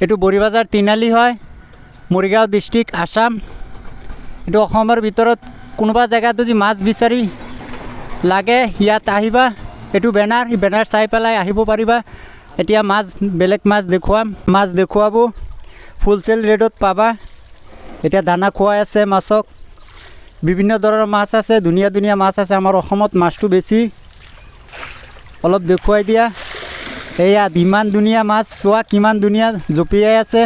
এইটো বৰিবাজাৰ তিনিআলি হয়, মৰিগাঁও ডিষ্ট্ৰিক্ট, আসাম। এইটো অসমৰ ভিতৰত কোনোবা জেগাত যদি মাছ বিচাৰি লাগে ইয়াত আহিবা। এইটো বেনাৰ চাই পেলাই আহিব পাৰিবা। এতিয়া মাছ বেলেগ মাছ দেখুৱাম, মাছ দেখুৱাব, ফুলচেল ৰেটত পাবা। এতিয়া দানা খুৱাই আছে মাছক, বিভিন্ন ধৰণৰ মাছ আছে, ধুনীয়া ধুনীয়া মাছ আছে। আমাৰ অসমত মাছটো বেছি। অলপ দেখুৱাই দিয়া। এয়া ইমান ধুনীয়া মাছ, চোৱা কিমান ধুনীয়া জঁপিয়াই আছে।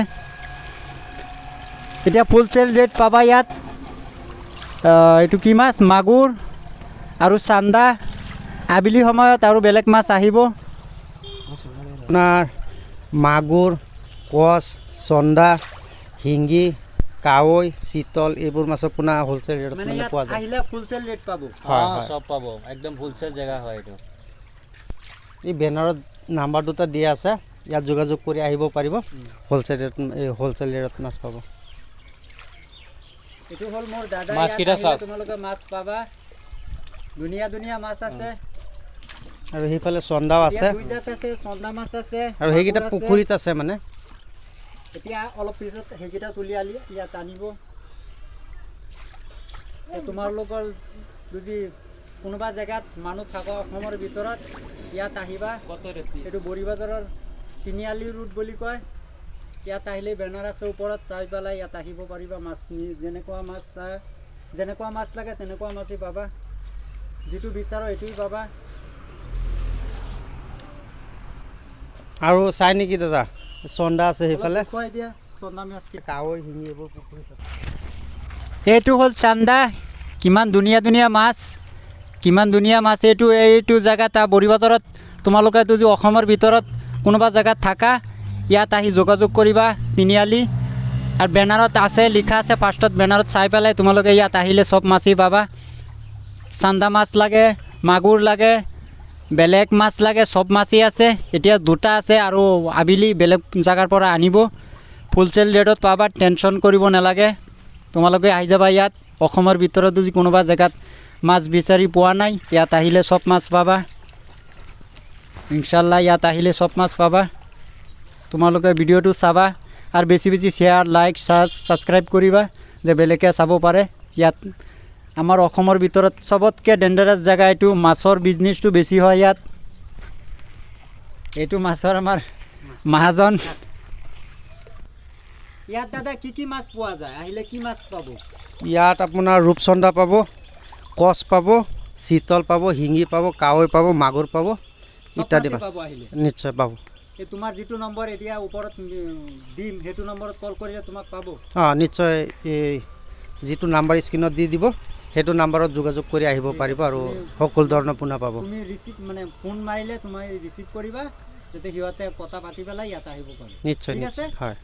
এতিয়া ফুলচেল ৰেট পাবা ইয়াত। এইটো কি মাছ? মাগুৰ আৰু চান্দা। আবেলি সময়ত আৰু বেলেগ মাছ আহিব। আপোনাৰ মাগুৰ, কচ, চন্দা, শিঙি, কাৱৈ, চিতল এইবোৰ মাছ আপোনাৰ হোলচেল ৰেটত মানে পোৱা যায়। আহিলে ফুলচেল ৰেট পাব। সব পাব, একদম হোলচেল জেগা হয় এইটো। এই বেনাৰত নাম্বাৰ দুটা দিয়া আছে, ইয়াত যোগাযোগ কৰি আহিব পাৰিব। হোলচেল ৰেটত মাছ পাব। এইটো হ'ল মোৰ দাদা। মাছকেইটা চাওক, তোমালোকে মাছ পাবা, ধুনীয়া ধুনীয়া মাছ আছে। আৰু সেইফালে চন্দাও আছে, চন্দা মাছ আছে, আৰু সেইকেইটা পুখুৰীত আছে মানে। এতিয়া অলপ পিছত সেইকেইটা তুলি আনি ইয়াত আনিব। তোমালোকৰ যদি কোনোবা জেগাত মানুহ থকা অসমৰ ভিতৰত ইয়াত আহিবা। এইটো বৰিবাজাৰৰ তিনিআলি ৰোড বুলি কয়। ইয়াত আহিলে বেনাৰ আছে ওপৰত, চাই পেলাই ইয়াত আহিব পাৰিবা। মাছ যেনেকুৱা মাছ লাগে তেনেকুৱা মাছেই পাবা। যিটো বিচাৰো এইটোৱেই পাবা। আৰু চাই নেকি দাদা? চন্দা আছে সেইফালে, খুৱাই দিয়া চন্দা মাছ। কাৱৈ, শিঙি এইবোৰ পুখুৰীত আছে। এইটো হ'ল চান্দা। কিমান ধুনীয়া ধুনীয়া মাছ, কিমান ধুনীয়া মাছ। এইটো জেগাত বৰিবাজাৰত তোমালোকে যদি অসমৰ ভিতৰত কোনোবা জেগাত থাকা, ইয়াত আহি যোগাযোগ কৰিবা তিনিআলি। আৰু বেনাৰত আছে, লিখা আছে ফাৰ্ষ্টত বেনাৰত, চাই পেলাই তোমালোকে ইয়াত আহিলে চব মাছেই পাবা। চান্দা মাছ লাগে, মাগুৰ লাগে, বেলেগ মাছ লাগে, চব মাছেই আছে। এতিয়া দুটা আছে আৰু আবেলি বেলেগ জেগাৰ পৰা আনিব। ফুলচেল ৰেটত পাবা, টেনশ্যন কৰিব নালাগে। তোমালোকে আহি যাবা ইয়াত। অসমৰ ভিতৰত যদি কোনোবা জেগাত মাছ বিচাৰি পোৱা নাই, ইয়াত আহিলে চব মাছ পাবা। ইনশাল্লাহ ইয়াত আহিলে চব মাছ পাবা। তোমালোকে ভিডিঅ'টো চাবা আৰু বেছি বেছি শ্বেয়াৰ, লাইক, ছাবস্ক্ৰাইব কৰিবা, যে বেলেগে চাব পাৰে। ইয়াত আমাৰ অসমৰ ভিতৰত চবতকৈ ডেঞ্জাৰাছ জেগা এইটো। মাছৰ বিজনেছটো বেছি হয় ইয়াত। এইটো মাছৰ আমাৰ মহাজন। ইয়াত দাদা কি মাছ পোৱা যায়? আহিলে কি মাছ পাব? ইয়াত আপোনাৰ ৰূপচন্দা পাব, কচ পাব, চিতল পাব, শিঙি পাব, কাৱৈ পাব, মাগুৰ পাব, ইত্যাদি মাছ নিশ্চয় পাব। তোমাৰ যিটো নম্বৰ এতিয়া ওপৰত দিম, সেইটো নম্বৰত কল কৰিলে তোমাক পাব। নিশ্চয়। এই যিটো নাম্বাৰ স্ক্ৰীণত দি দিব, সেইটো নাম্বাৰত যোগাযোগ কৰি আহিব পাৰিব আৰু সকলো ধৰণৰ পোনা পাব। তুমি ফোন মাৰিলে তুমি ৰিচিভ কৰিবা, যাতে সিহঁতে কথা পাতি পেলাই ইয়াত আহিব পাৰে। নিশ্চয় ঠিক আছে। হয়।